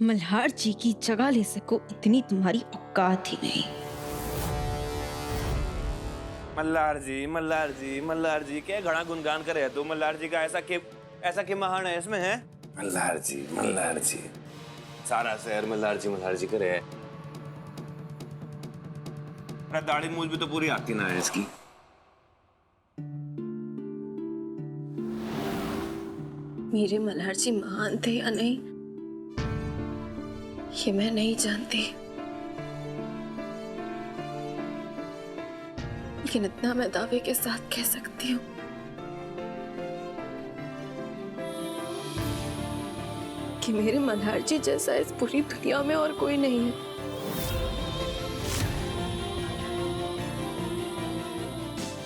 मल्हार जी की जगह ले सको इतनी तुम्हारी औकात ही नहीं। मल्हार जी, मल्हार जी, मल्हार जी, क्या घड़ा गुनगान करे है तू? मल्हार जी का ऐसा के महान है इसमें है? मल्हार जी, मल्हार जी, सारा शहर मल्हार जी करे है। अरे दाढ़ी मूछ भी तो पूरी आती ना है इसकी। मेरे मल्हार जी महान थे या नहीं ये मैं नहीं जानती, लेकिन इतना मैं दावे के साथ कह सकती हूँ कि मेरे मल्हार जी जैसा इस पूरी दुनिया में और कोई नहीं है।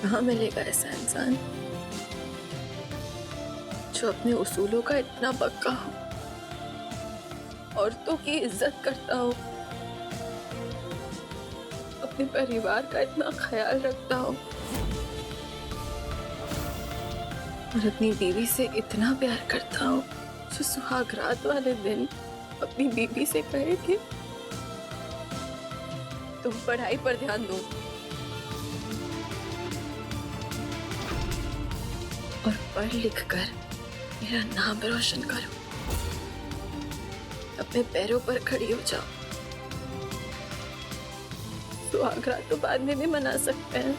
कहाँ मिलेगा ऐसा इंसान जो अपने उसूलों का इतना पक्का हो, औरतों की इज्जत करता हो, अपने परिवार का इतना ख्याल रखता हो और अपनी बीवी से इतना प्यार करता हो, जो सुहाग रात वाले दिन अपनी बीवी से कहे कि तुम पढ़ाई पर ध्यान दो और पढ़ लिख कर मेरा नाम रोशन करो, अपने पैरों पर खड़ी हो जाओ। सुहाग रात तो बाद में भी मना सकते हैं,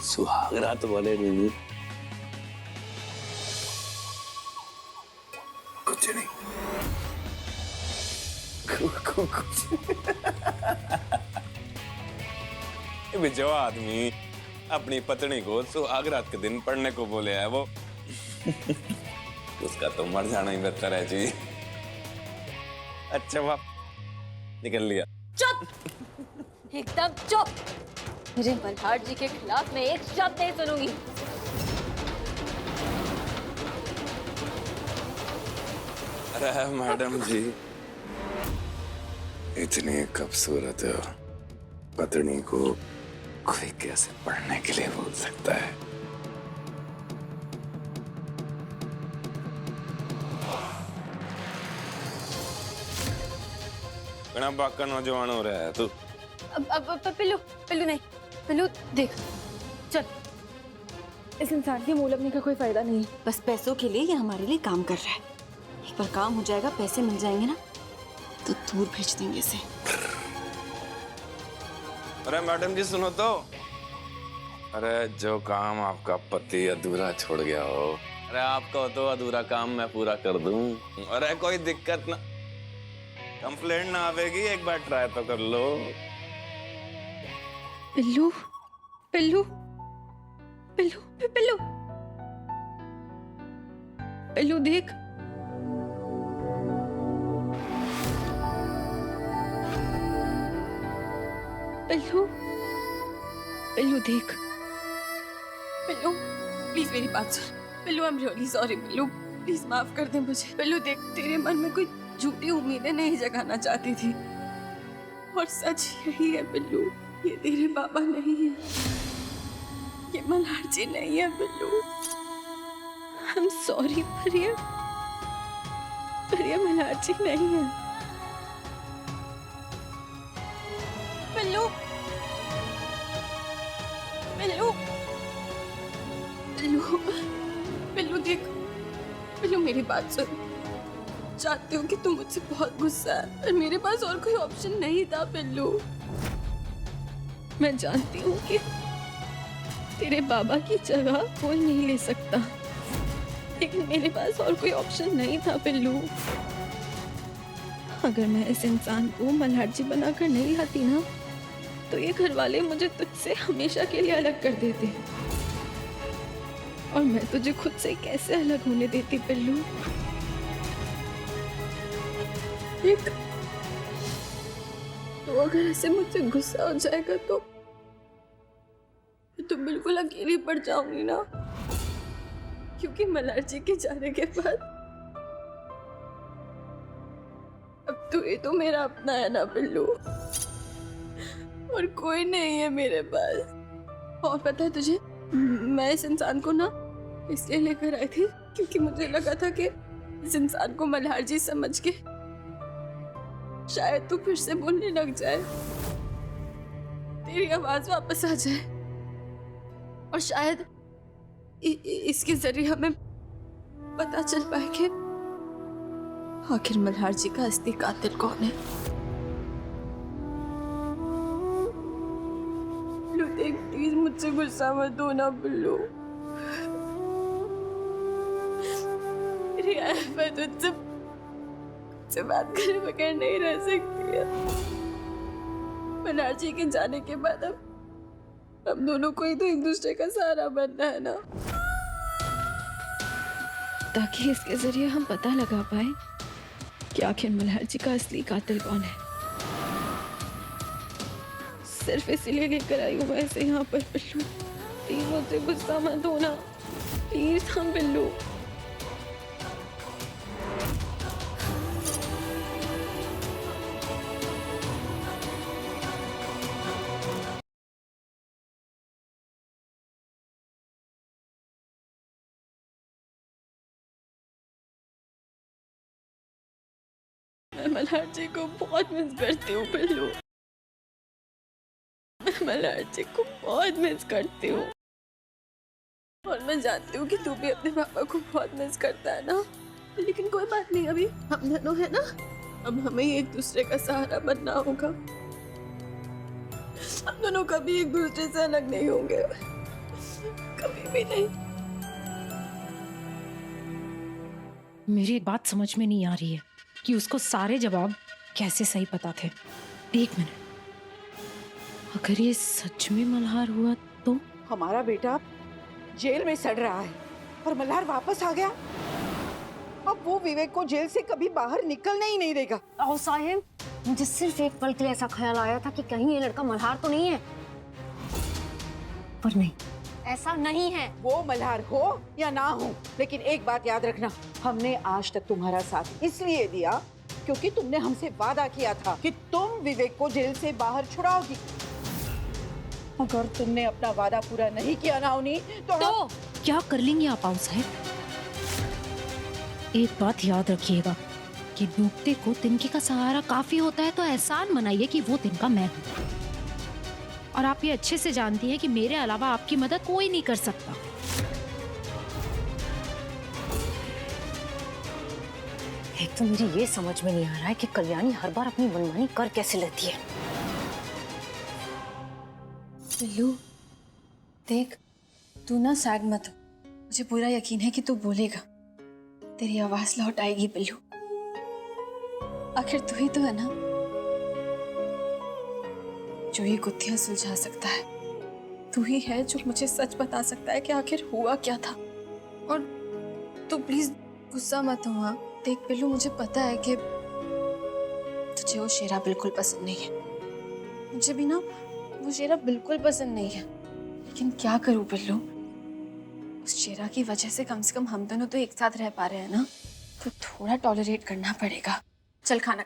सुहाग रात वाले नहीं, कुछ नहीं, कुछ जो आदमी अपनी पत्नी को सुहाग रात के दिन पढ़ने को बोले है वो उसका तो मर जाना ही बेहतर है जी। अच्छा वाह, निकल लिया। चुप, एकदम चुप। मेरे मल्हार जी के खिलाफ मैं एक शब्द नहीं सुनूंगी। अरे मैडम जी, इतनी खूबसूरत पत्नी को कोई कैसे पढ़ने के लिए बोल सकता है? बड़ा बाका नौजवान हो रहा है तू। अब पिल्लू नहीं, पिल्लू देख, चल। इस इंसान के मुंह लगने का कोई फायदा नहीं। बस पैसों के लिए ये हमारे लिए काम कर रहा है। एक बार काम हो जाएगा, पैसे मिल जाएंगे ना, तो दूर भेज देंगे इसे। अरे मैडम जी सुनो तो, अरे जो काम आपका पति अधूरा छोड़ गया हो, अरे आपका तो अधूरा काम मैं पूरा कर दूं। अरे कोई दिक्कत ना, कंप्लेंट ना आवेगी, एक बार ट्राई तो कर लो। पिल्लू पिल्लू पिल्लू पिल्लू पिल्लू देख, पिल्लू पिल्लू देख। पिल्लू प्लीज मेरी बात सुन। पिल्लू आई एम रियली सॉरी। पिल्लू प्लीज माफ कर दे मुझे। पिल्लू देख, तेरे मन में कोई झूठी उम्मीदें नहीं जगाना चाहती थी, और सच यही है पिल्लू, ये तेरे बाबा नहीं है, ये मल्हार जी नहीं है पिल्लू। आई एम सॉरी, पर ये मल्हार जी नहीं है। पिल्लू पिल्लू पिल्लू पिल्लू देख, पिल्लू मेरी बात सुन। जानती हूँ कि तू मुझसे बहुत गुस्सा है, पर मेरे पास और कोई ऑप्शन नहीं था पिल्लू। मैं जानती हूँ कि तेरे बाबा की जगह कोई नहीं ले सकता, लेकिन मेरे पास और कोई ऑप्शन नहीं था पिल्लू। अगर मैं इस इंसान को मल्हार जी बनाकर नहीं लाती ना, तो ये घर वाले मुझे तुझसे हमेशा के लिए अलग कर देते, और मैं तुझे खुद से कैसे अलग होने देती पिल्लू। देख, तो अगर ऐसे मुझसे गुस्सा हो जाएगा तो बिल्कुल अकेली पड़ जाऊंगी ना, क्योंकि मल्हार जी के जाने के बाद तू ही तो मेरा अपना है ना बिल्लू, और कोई नहीं है मेरे पास। और पता है तुझे, मैं इस इंसान को ना इसलिए लेकर आई थी क्योंकि मुझे लगा था कि इस इंसान को मल्हार जी समझ के शायद तू फिर से बोलने लग जाए, तेरी आवाज वापस आ जाए, और शायद इसके जरिए हमें पता चल पाए कि आखिर मल्हार जी का असली कातिल कौन है। बिल्लू देख, प्लीज मुझसे गुस्सा मत हो ना बिल्लू। मैं तुझसे बात करे बगैर नहीं रह सकती है। मल्हार जी के जाने के बाद अब हम दोनों को ही तो एक दूसरे का सहारा बनना है ना, ताकि इसके जरिए हम पता लगा पाए कि आखिर मल्हार जी का असली कातिल कौन है। सिर्फ इसीलिए लेकर आई हूँ वैसे यहाँ पर। बिल्लू प्लीज मुझसे गुस्सा मत होना, प्लीज। हम बिल्लू मैं मल्हार जी को बहुत मिस करती हूँ बिल्लू, मैं मल्हार जी को बहुत मिस करती हूँ। और मैं जानती हूँ कि तू भी अपने पापा को बहुत मिस करता है ना, लेकिन कोई बात नहीं, अभी हम दोनों है ना, अब हमें ही एक दूसरे का सहारा बनना होगा। हम दोनों कभी एक दूसरे से अलग नहीं होंगे, कभी भी नहीं। मेरी एक बात समझ में नहीं आ रही है कि उसको सारे जवाब कैसे सही पता थे। एक मिनट, अगर ये सच में मल्हार हुआ तो? हमारा बेटा जेल में सड़ रहा है और मल्हार वापस आ गया। अब वो विवेक को जेल से कभी बाहर निकलने ही नहीं देगा। आओ साहिब, मुझे सिर्फ एक पल के लिए ऐसा ख्याल आया था कि कहीं ये लड़का मल्हार तो नहीं है, पर नहीं, ऐसा नहीं है। वो मल्हार हो या ना हो, लेकिन एक बात याद रखना, हमने आज तक तुम्हारा साथ इसलिए दिया क्योंकि तुमने हमसे वादा किया था कि तुम विवेक को जेल से बाहर छुड़ाओगी। अगर तुमने अपना वादा पूरा नहीं किया ना उन्हीं तो क्या कर लेंगे आप आओ साहब? एक बात याद रखिएगा कि डूबते को तिनके का सहारा काफी होता है, तो एहसान मनाइए कि वो तिनका मैं हूं। और आप ये अच्छे से जानती हैं कि मेरे अलावा आपकी मदद कोई नहीं कर सकता। एक तो मुझे ये समझ में नहीं आ रहा है कि कल्याणी हर बार अपनी मनमानी कर कैसे लेती है। बिल्लू देख, तू ना सैड मत हो, मुझे पूरा यकीन है कि तू बोलेगा, तेरी आवाज लौट आएगी बिल्लू। आखिर तू ही तो है ना जो ये गुत्थियां सुलझा सकता है, तू ही है जो मुझे सच बता सकता है कि आखिर हुआ क्या था। और तू प्लीज गुस्सा मत हो। हाँ देख बिल्लू, मुझे पता है कि तुझे वो शेरा बिल्कुल पसंद नहीं है, मुझे भी ना वो शेरा बिल्कुल पसंद नहीं है, लेकिन क्या करूं बिल्लू, उस शेरा की वजह से कम हम दोनों तो एक साथ रह पा रहे हैं ना, तो थोड़ा टॉलरेट करना पड़ेगा। चल खाना।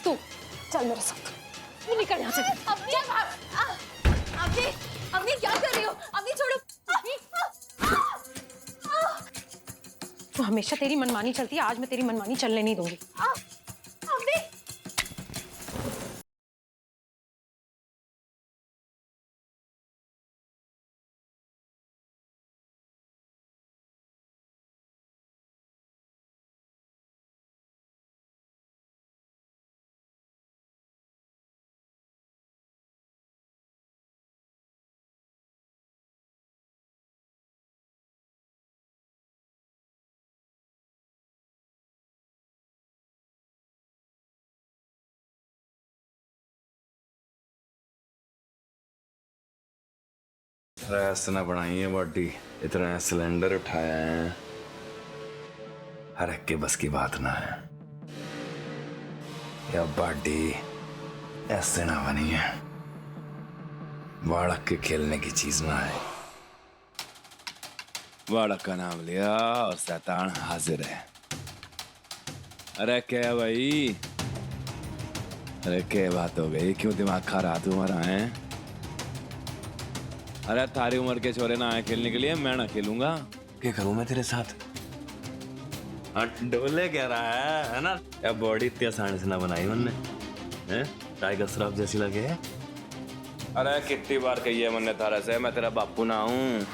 तू चल मेरे साथ, तू निकल यहाँ से। अभी क्या कर रही हो? अभी छोड़ो। तो हमेशा तेरी मनमानी चलती है, आज मैं तेरी मनमानी चलने नहीं दूंगी। रेस ना बनाई है बॉडी, इतना सिलेंडर उठाया है, हर एक के बस की बात ना है। या बॉडी ऐसे ना बनी है, बालक के खेलने की चीज ना है। बालक का नाम लिया और शैतान हाजिर है। अरे क्या भाई, अरे क्या बात हो गई, क्यों दिमाग खा रहा तुम्हारा है? अरे थारी उम्र के छोरे ना आए खेलने के लिए, मैं ना खेलूंगा। क्या करूं मैं तेरे साथ? डोले कह रहा है ना? या बॉडी इतनी आसानी से ना बनाई मैंने, हैं? टाइगर श्रॉफ जैसी लगे है। अरे कितनी बार कही है मैंने थारा से, मैं तेरा बापू ना हूँ।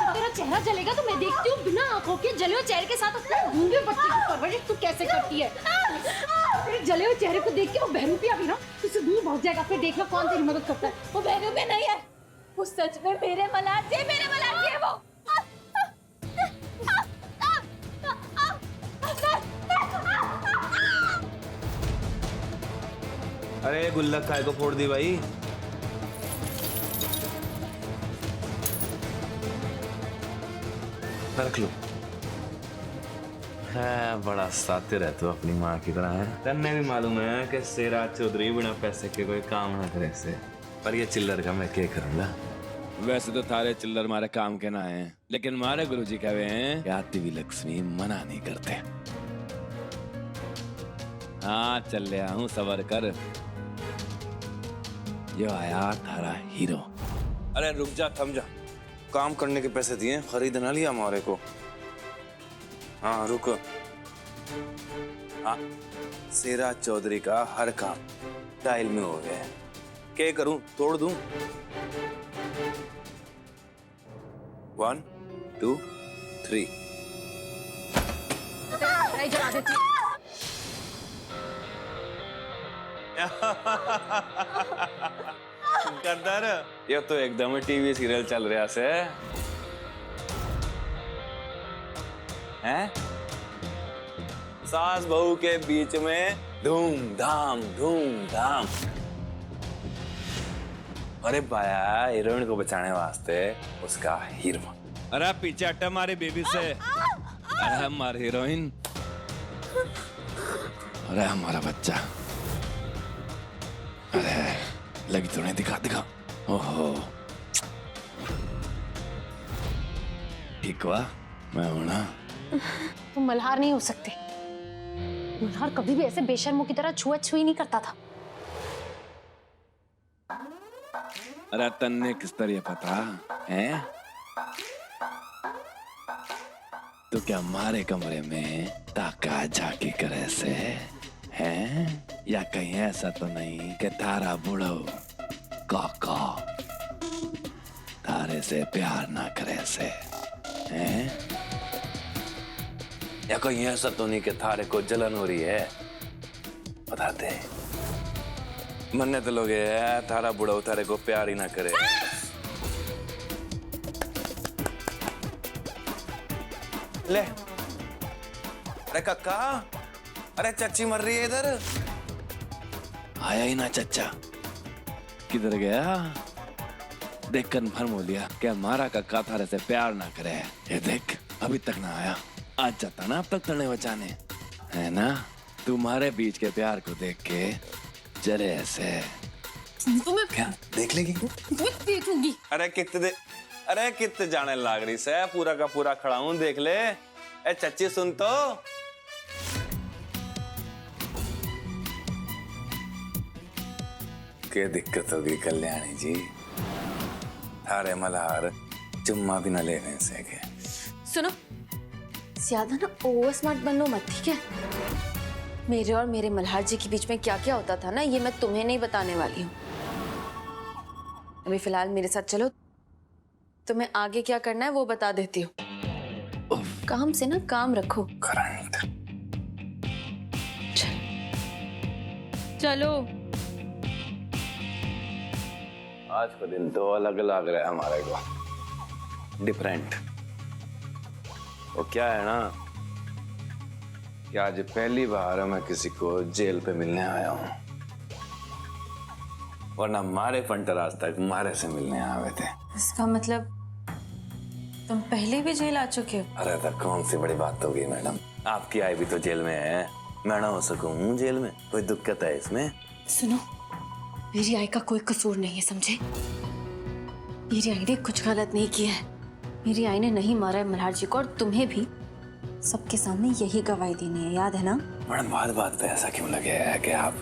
तेरा चेहरा जलेगा तो मैं देखती हूँ बिना आंखों के जले हुए चेहरे के साथ अपने गूंगे बच्चे की परवरिश तू कैसे करती है। तेरे जले हुए चेहरे को देख के वो बहरूपिया भी ना तुझसे दूर भाग जाएगा। फिर देखना कौन तेरी मदद करता है। वो बहरूपिया नहीं है, वो सच में मेरे मल्हार जी है वो। अरे गुल्लक काय को फोड़ दी भाई? रख लो। है बड़ा सातिर है तो अपनी माँ की तरह है। तन्ने भी मालूम है कि शेरा चौधरी बिना पैसे के कोई काम ना करे से, पर ये चिल्लर का मैं क्या करूंगा? वैसे तो थारे चिल्लर मारे काम के ना है, लेकिन मारे गुरुजी कहे हैं कि आती हुई लक्ष्मी मना नहीं करते। हाँ चल ले हूँ, सबर कर। यो आया थारा हीरो। अरे रुक जा, थम जा। काम करने के पैसे दिए, खरीद ना लिया हमारे को। हाँ रुक। हाँ, शेरा चौधरी का हर काम टाइल में हो गया है। क्या करूं, तोड़ दूं? 1 2 3। जला देती गद्दार, ये तो एकदम टीवी सीरियल चल रहा से हैं? सास बहू के बीच में धूमधाम धूमधाम। अरे बाया, हीरोइन को बचाने वास्ते उसका हीरो। अरे पीछे हट हमारी बेबी से। अरे हमारी हीरोइन, अरे हमारा बच्चा। अरे लगी तो नहीं, दिखा दिखा। ओहो ठीक हुआ मैं हूं ना। तुम मल्हार नहीं हो सकते। मल्हार कभी भी ऐसे बेशर्मों की तरह छुआ-छुई नहीं करता था। अरे तन्ने किस तरह पता है? तो क्या हमारे कमरे में ताका झाकी करे से हैं? या कहीं ऐसा तो नहीं कि तारा बुढ़ो काका तारे से प्यार ना करे से हैं? या कहीं ऐसा तो नहीं कि थारे को जलन हो रही है? बताते मन्ने तो लोग है थारा बुढ़ा थारे को प्यार ही ना करे। ले अरे काका, अरे चाची मर रही है इधर। आया ही ना चच्चा, किधर गया? देख कन्फर्म हो लिया कि हमारा काका थारे से प्यार ना करे। ये देख अभी तक ना आया, आज जाता ना अब तक तने बचाने, है ना? तुम्हारे बीच के प्यार को देख के जरे ऐसे तुम्हें क्या देख लेगी? देखूंगी। अरे कितने जाने लाग रही से, पूरा का पूरा खड़ा हूं, देख ले। ए चच्ची सुन तो। क्या दिक्कत होगी कल्याणी जी? थारे मल्हार चुम्मा भी न लेने से के। सुनो, ज्यादा ना ओवर स्मार्ट बनो मत, ठीक है? मेरे और मेरे मल्हार जी के बीच में क्या क्या होता था ना, ये मैं तुम्हें नहीं बताने वाली हूँ। अभी फिलहाल मेरे साथ चलो, तुम्हें आगे क्या करना है वो बता देती हूँ। काम से ना काम रखो। करंट। चलो। आज का दिन तो अलग लग रहा है हमारे को, डिफरेंट। वो क्या है ना कि आज पहली बार मैं किसी को जेल पे मिलने आया हूँ, वरना मारे फंटर आज तक मारे से मिलने आए थे। इसका मतलब तुम पहले भी जेल आ चुके हो? अरे तो कौन सी बड़ी बात होगी मैडम, आपकी आई भी तो जेल में है, मैं ना हो सकूं जेल में? कोई दिक्कत है इसमें? सुनो, मेरी आई का कोई कसूर नहीं है, समझे? मेरी आई ने कुछ गलत नहीं किया है। मेरी आई ने नहीं मारा है मल्हार जी को, और तुम्हें भी सबके सामने यही गवाही देनी है, याद है ना? मैडम बात बात पे ऐसा क्यों लगे है कि आप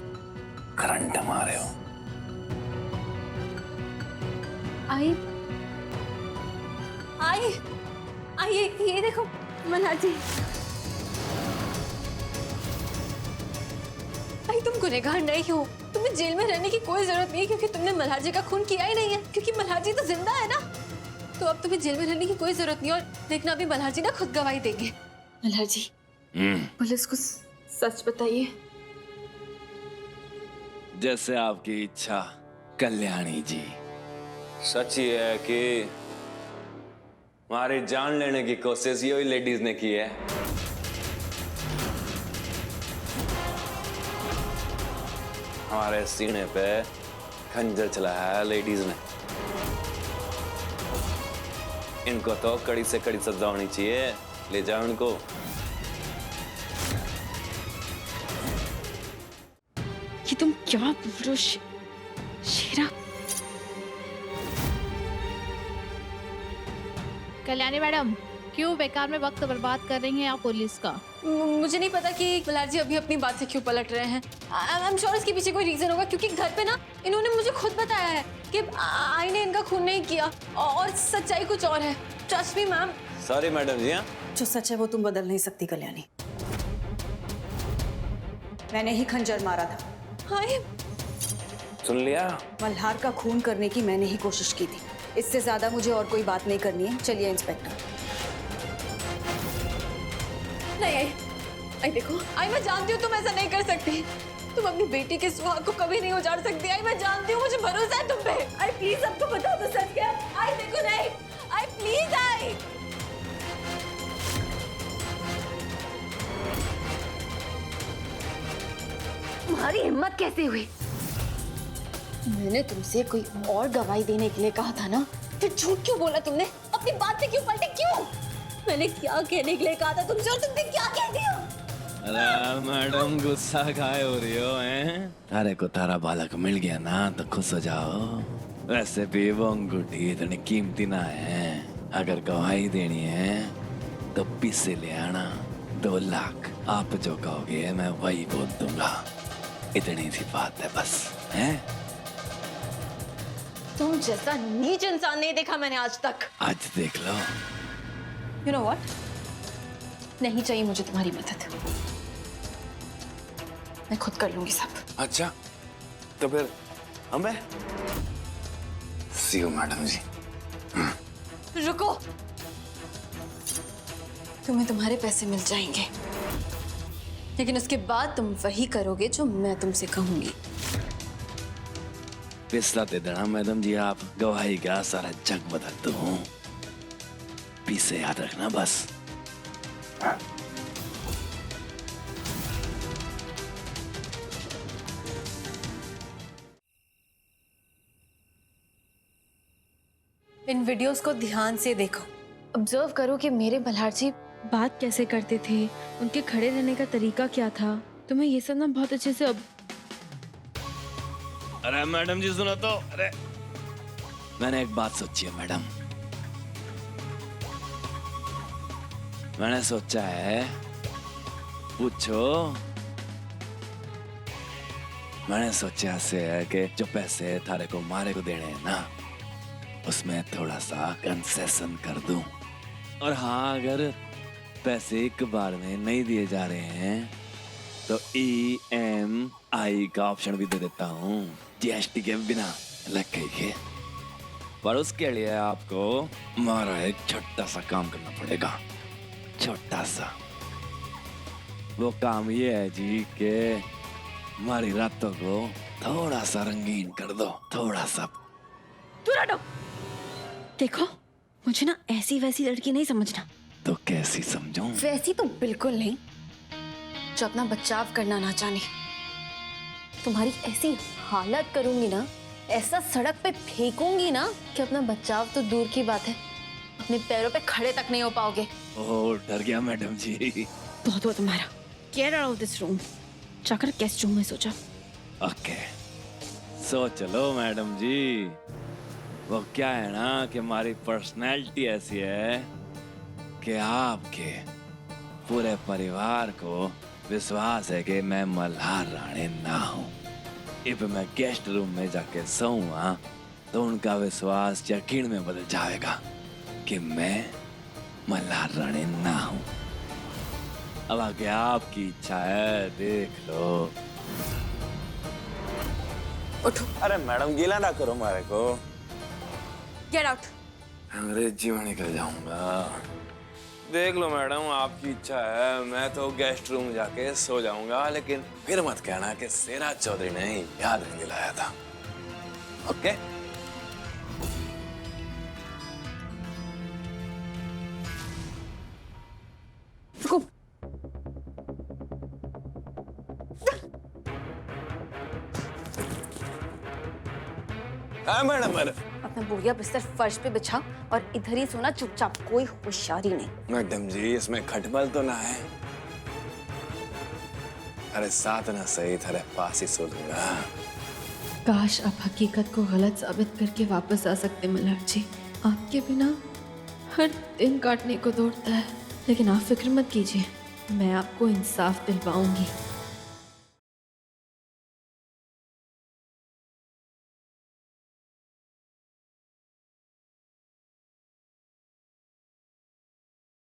करंट मारे हो? आई आई आई ये देखो मल्हार जी। आई तुम गुनहगार नहीं हो, तुम्हें जेल में रहने की कोई जरूरत नहीं है क्योंकि तुमने मल्हार जी का खून किया ही नहीं है, क्योंकि मल्हार जी तो जिंदा है ना। तो अब तुम्हें जेल में रहने की कोई जरूरत नहीं, और देखना अभी मल्हार जी ना खुद गवाही देंगे। मल्हार जी पुलिस को सच बताइए। जैसे आपकी इच्छा कल्याणी जी। सच ये है कि हमारी जान लेने की कोशिश ये लेडीज ने की है। हमारे सीने पे खंजर चलाया है लेडीज ने। इनको तो कड़ी से कड़ी सजा होनी चाहिए। ले जाओ इनको। ये तुम क्या बोल रहे हो शेरा? कल्याणी मैडम, क्यों बेकार में वक्त बर्बाद कर रही हैं आप पुलिस का? मुझे नहीं पता कि मल्हार जी अभी अपनी बात से क्यों पलट रहे हैं। आई एम श्योर इसके पीछे कोई रीजन होगा, क्योंकि घर पे ना इन्होंने मुझे खुद बताया है कि आई ने इनका खून नहीं किया और सच्चाई कुछ और है। Trust me ma'am. Sorry madam जी। हाँ, जो सच है वो तुम बदल नहीं सकती कल्याणी। मैंने ही खंजर मारा था। हाय सुन लिया? मल्हार का खून करने की मैंने ही कोशिश की थी। इससे ज्यादा मुझे और कोई बात नहीं करनी है। चलिए इंस्पेक्टर। नहीं आई देखो, आई मैं जानती हूँ तुम ऐसा नहीं कर सकती। तुम अपनी बेटी के सुहाग को कभी नहीं उजाड़ सकती। आई मैं जानती हूँ, मुझे भरोसा है तुम पे। आई प्लीज सबको बता दो सच क्या। आई देखो नहीं, आई प्लीज आई। तुम्हारी हिम्मत कैसे हुई? मैंने तुमसे कोई और गवाही देने के लिए कहा था ना, फिर झूठ क्यों बोला तुमने? अपनी बात से क्यों पलटे? क्यों? मैंने क्या कहने के लिए कहा था तुमसे और तुमने क्या कह दिया? अरे मैडम गुस्सा काहे हो रही हो हैं? अरे को तारा बालक मिल गया ना तो खुश हो जाओ। वैसे भी वो अंगूठी इतनी कीमती ना है। अगर गवाही देनी है तो पीछे ले आना 2 लाख। आप जो कहोगे मैं वही बोल दूंगा। इतनी सी बात है बस। हैं? तुम जैसा नीच इंसान नहीं देखा मैंने आज तक। आज देख लो। You know what? नहीं चाहिए मुझे तुम्हारी मदद। मैं खुद कर लूंगी सब। अच्छा तो फिर हमें सी यू मैडम जी। रुको, तुम्हें तुम्हारे पैसे मिल जाएंगे, लेकिन उसके बाद तुम वही करोगे जो मैं तुमसे कहूंगी। पिछला दे देना मैडम जी। आप गवाही का सारा जग बदल दो। पीछे याद रखना बस। इन वीडियोस को ध्यान से देखो। ऑब्जर्व करो कि मेरे मल्हार जी बात कैसे करते थे, उनके खड़े रहने का तरीका क्या था। तुम्हें ये सब ना बहुत अच्छे से अरे मैडम जी सुनो तो। अरे मैंने एक बात सोची है मैडम। मैंने सोचा है पूछो। मैंने सोचा से है कि जो पैसे थारे को मारे को देने हैं ना, उसमें थोड़ा सा कंसेशन कर दूं। और हाँ, अगर पैसे एक बार में नहीं दिए जा रहे हैं तो EMI का ऑप्शन भी दे देता हूँ, GST के बिना लग गई के। पर उसके लिए आपको हमारा एक छोटा सा काम करना पड़ेगा। छोटा सा। वो काम ये है जी कि हमारी रातों को थोड़ा सा रंगीन कर दो। थोड़ा सा। देखो, मुझे ना ऐसी वैसी लड़की नहीं समझना। तो कैसी समझूं? वैसी तो बिल्कुल नहीं, जो अपना बचाव करना ना जाने। तुम्हारी ऐसी हालत करूंगी ना, ऐसा सड़क पे फेंकूंगी ना कि अपना बचाव तो दूर की बात है, अपने पैरों पे खड़े तक नहीं हो पाओगे। ओह, डर गया मैडम जी। बहुत हुआ तुम्हारा। Get out of this room. जाकर गेस्ट रूम में सो जाओ। ओके, सो चलो मैडम जी। वो क्या है ना कि हमारी पर्सनैलिटी ऐसी है कि आपके पूरे परिवार को विश्वास है कि मैं मल्हार राणे ना हूं। इब मैं गेस्ट रूम में जाके सोऊंगा तो उनका विश्वास यकीन में बदल जाएगा कि मैं मल्हार राणे ना हूं। अब आगे आपकी इच्छा है, देख लो। उठो। अरे मैडम गीला ना करो हमारे को। Get out. अंग्रेजी में निकल जाऊंगा। देख लो मैडम, आपकी इच्छा है, मैं तो गेस्ट रूम जाके सो जाऊंगा, लेकिन फिर मत कहना कि सेरा चौधरी ने याद नहीं दिलाया था। ओके? रुको। हाँ मैडम, अपना बोरिया बिस्तर फर्श पे बिछा और इधर ही सोना चुपचाप, कोई होशियारी नहीं। मैडम जी इसमें खटमल तो ना है? अरे साथ ना सही तेरे पास ही सो लूंगा। काश आप हकीकत को गलत साबित करके वापस आ सकते मल्हार जी। आपके बिना हर दिन काटने को दौड़ता है, लेकिन आप फिक्र मत कीजिए, मैं आपको इंसाफ दिलवाऊंगी।